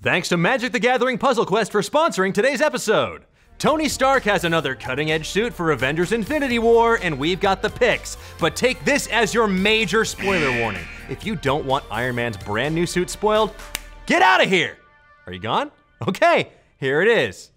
Thanks to Magic the Gathering Puzzle Quest for sponsoring today's episode. Tony Stark has another cutting-edge suit for Avengers Infinity War, and we've got the pics. But take this as your major spoiler warning. If you don't want Iron Man's brand new suit spoiled, get out of here! Are you gone? Okay, here it is.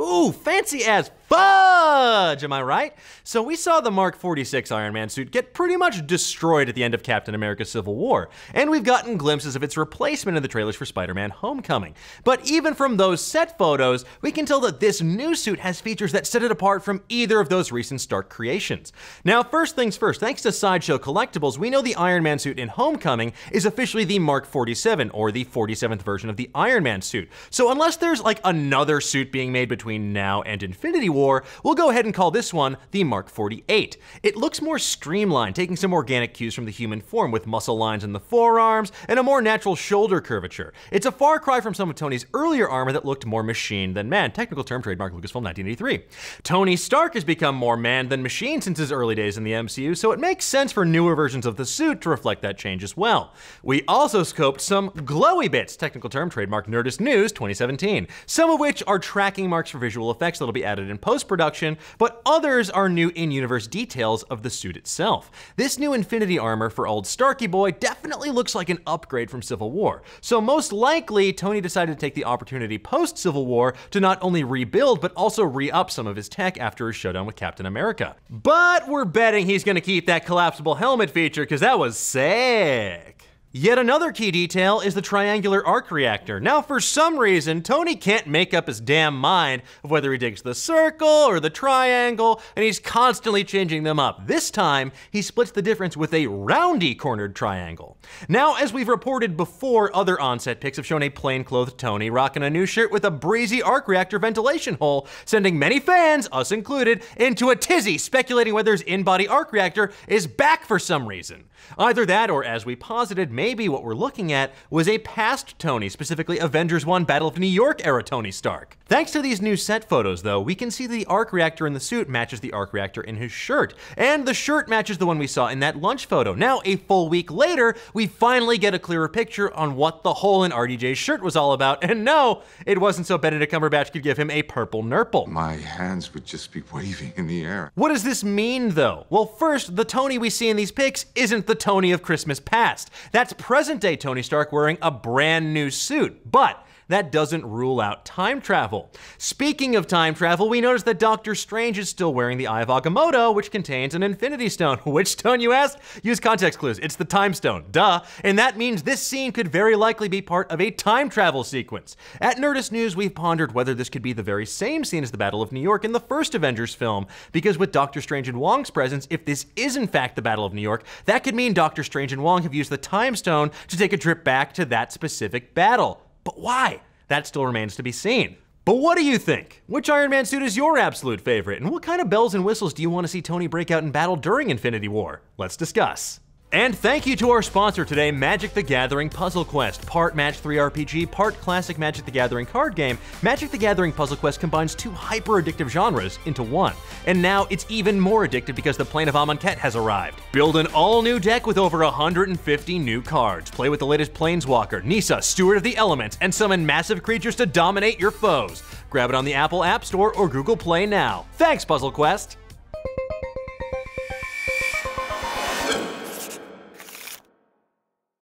Ooh, fancy as fudge, am I right? So we saw the Mark 46 Iron Man suit get pretty much destroyed at the end of Captain America Civil War, and we've gotten glimpses of its replacement in the trailers for Spider-Man Homecoming. But even from those set photos, we can tell that this new suit has features that set it apart from either of those recent Stark creations. Now, first things first, thanks to Sideshow Collectibles, we know the Iron Man suit in Homecoming is officially the Mark 47, or the 47th version of the Iron Man suit. So unless there's like another suit being made between now and Infinity War, we'll go ahead and call this one the Mark 48. It looks more streamlined, taking some organic cues from the human form with muscle lines in the forearms and a more natural shoulder curvature. It's a far cry from some of Tony's earlier armor that looked more machine than man. Technical term, trademark Lucasfilm 1983. Tony Stark has become more man than machine since his early days in the MCU, so it makes sense for newer versions of the suit to reflect that change as well. We also scoped some glowy bits, technical term, trademark Nerdist News 2017, some of which are tracking marks for visual effects that'll be added in post-production, but others are new in-universe details of the suit itself. This new Infinity armor for old Starky Boy definitely looks like an upgrade from Civil War, so most likely Tony decided to take the opportunity post-Civil War to not only rebuild, but also re-up some of his tech after his showdown with Captain America. But we're betting he's gonna keep that collapsible helmet feature, because that was sick. Yet another key detail is the triangular arc reactor. Now, for some reason, Tony can't make up his damn mind of whether he digs the circle or the triangle, and he's constantly changing them up. This time, he splits the difference with a roundy cornered triangle. Now, as we've reported before, other on-set pics have shown a plainclothed Tony rocking a new shirt with a breezy arc reactor ventilation hole, sending many fans, us included, into a tizzy speculating whether his in-body arc reactor is back for some reason. Either that, or as we posited, maybe what we're looking at was a past Tony, specifically Avengers 1 Battle of New York era Tony Stark. Thanks to these new set photos though, we can see the arc reactor in the suit matches the arc reactor in his shirt, and the shirt matches the one we saw in that lunch photo. Now, a full week later, we finally get a clearer picture on what the hole in RDJ's shirt was all about, and no, it wasn't so Benedict Cumberbatch could give him a purple nurple. My hands would just be waving in the air. What does this mean though? Well, first, the Tony we see in these pics isn't the Tony of Christmas past. That's present day Tony Stark wearing a brand new suit, but that doesn't rule out time travel. Speaking of time travel, we notice that Doctor Strange is still wearing the Eye of Agamotto, which contains an Infinity Stone. Which stone, you ask? Use context clues. It's the Time Stone, duh. And that means this scene could very likely be part of a time travel sequence. At Nerdist News, we've pondered whether this could be the very same scene as the Battle of New York in the first Avengers film, because with Doctor Strange and Wong's presence, if this is in fact the Battle of New York, that could mean Doctor Strange and Wong have used the Time Stone to take a trip back to that specific battle. But why? That still remains to be seen. But what do you think? Which Iron Man suit is your absolute favorite? And what kind of bells and whistles do you want to see Tony break out in battle during Infinity War? Let's discuss. And thank you to our sponsor today, Magic the Gathering Puzzle Quest. Part Match 3 RPG, part classic Magic the Gathering card game, Magic the Gathering Puzzle Quest combines two hyper-addictive genres into one. And now it's even more addictive because the Plane of Amonkhet has arrived. Build an all-new deck with over 150 new cards. Play with the latest Planeswalker, Nissa, Steward of the Elements, and summon massive creatures to dominate your foes. Grab it on the Apple App Store or Google Play now. Thanks, Puzzle Quest!